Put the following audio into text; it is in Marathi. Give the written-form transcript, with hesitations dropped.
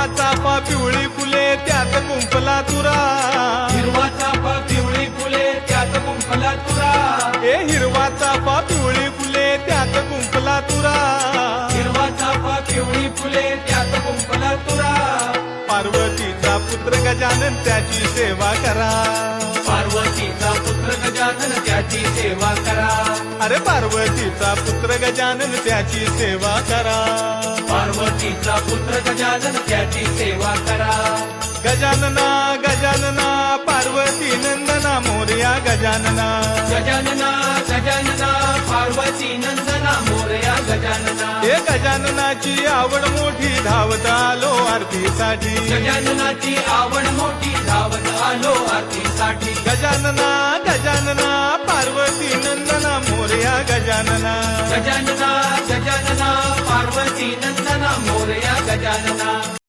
हिरवा चाफा पिवळी फुले त्यात गुंफला तुरा, हिरवा चाफा पिवळी फुले त्यात गुंफला तुरा, ए हिरवा चाफा पिवळी फुले त्यात गुंफला तुरा, हिरवा चाफा पिवळी फुले त्यात गुंफला तुरा, पार्वतीचा पुत्र गजानन त्याची सेवा करा, पार्वतीचा पुत्र गजानन त्याची सेवा करा, अरे पार्वतीचा पुत्र गजानन त्याची सेवा करा, पार्वतीचा पुत्र गजानन त्याची सेवा करा, गजानना गजानना पार्वती नंदना मोरया गजानना, गजानना गजानना पार्वती नंदना मोरया गजानना, हे गजाननाची आवड मोठी धावत आलो आरतीसाठी, गजाननाची आवड मोठी धावत आलो आरतीसाठी, गजानना गजानना पार्वती नंदना मोरया गजानना, गजानना गजानना पार्वती नंदना मोरया गजानना.